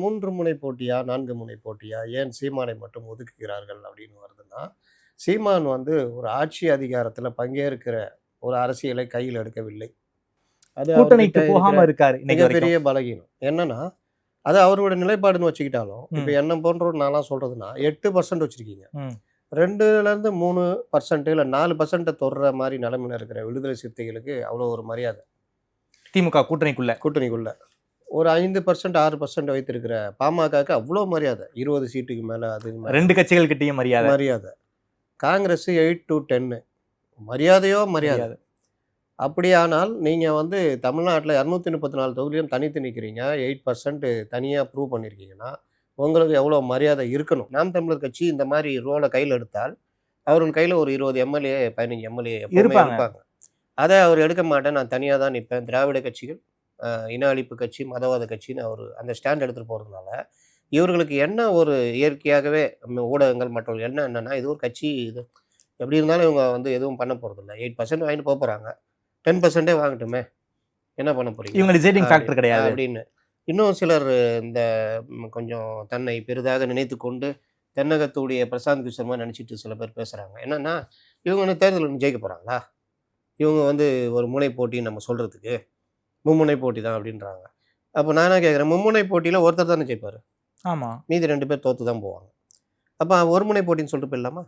3 முனை போட்டியா, 4 முனை போட்டியா? ஏன் சீமானை மட்டும் ஒதுக்குகிறார்கள் அப்படின்னு வருதுன்னா, சீமான் வந்து ஒரு ஆட்சி அதிகாரத்தில பங்கேற்கிற ஒரு அரசியலை கையில் எடுக்கவில்லை. அது அவர்கிட்ட கூட்டணிக்கு இருக்கிற போகாம இருக்காரு இன்னைக்கு வரைக்கும். மிகப்பெரிய பலகீனம். என்னன்னா, அது அவரோட நிலைப்பாடுன்னு வச்சுக்கிட்டாலும், இப்ப என்ன போன்றோர் நான்லாம் சொல்றதுன்னா, 8% வச்சிருக்கீங்க. ம். 2லேருந்து 3% இல்ல 4% தொடுற மாரி நிலைமையில இருக்கிற விடுதலை சிறுத்தைகளுக்கு அவ்வளோ ஒரு மரியாதை. திமுக கூட்டணிக்குள்ள. கூட்டணிக்குள்ள. ஒரு 5%, 6% வைத்திருக்கிற பாமகக்கு அவ்வளோ மரியாதை. 20 சீட்டுக்கு மேல அதுக்கு மேல 2 கட்சிகள் கிட்டயும் மரியாதை. மரியாதை. காங்கிரஸ் 8-10 மரியாதையோ மரியாதை. அப்படியானால் நீங்க வந்து தமிழ்நாட்டுல 234 தொகுதியிலும் தனித்து நிக்கிறீங்க. 8% தனியா ப்ரூவ் பண்ணியிருக்கீங்கன்னா, உங்களுக்கு எவ்வளோ மரியாதை இருக்கணும். நாம் தமிழர் கட்சி இந்த மாரி ரோல கையில எடுத்தால், அவர்கள் கையில ஒரு 20 எம்எல்ஏ, 15 எம்எல்ஏ எப்பவுமே இருப்பாங்க. இருப்பாங்க. அத அவர் எடுக்க மாட்டேன். நான் தனியா தான் நிப்பேன். திராவிட கட்சிகள், இன அழிப்பு கட்சி, மதவாத கட்சின்னு அவரு அந்த ஸ்டாண்ட் எடுத்துட்டு போறதுனால, இவர்களுக்கு என்ன ஒரு இயற்கையாகவே ஊடகங்கள் மற்றவர்கள் என்னன்னா, இது ஒரு கட்சி இது எப்படி இருந்தாலும் இவங்க வந்து எதுவும் பண்ண போறதில்ல. 8% வாங்கிட்டு போறாங்க. 10% வாங்கட்டுமே! என்ன பண்ண போறீங்க? இவங்க டிசைடிங் ஃபேக்டர் கிடையாது. அப்படின்னு. இன்னும் சிலர் இந்த கொஞ்சம் தன்னை பெரிதாக நினைத்துக்கொண்டு, தென்னகத்துடைய பிரசாந்த் கிஷோர் மாரி நெனச்சுட்டு சில பேர் பேசுறாங்க. என்னன்னா, இவங்க வந்து தேர்தல்ல ஜெயிக்க போறாங்களா? இவங்க வந்து ஒரு முனை போட்டின்னு நம்ம சொல்றதுக்கு, மும்முனை போட்டி தான் அப்படின்றாங்க. அப்ப நான் என்ன கேட்கிறேன், மும்முனை போட்டியில ஒருத்தர் தானே ஜெயிப்பாரு. ஆமா. மீதி 2 பேர் தோத்து தான் போவாங்க. அப்ப ஒரு முனை போட்டின்னு சொல்லிட்டு போயிடலாமா?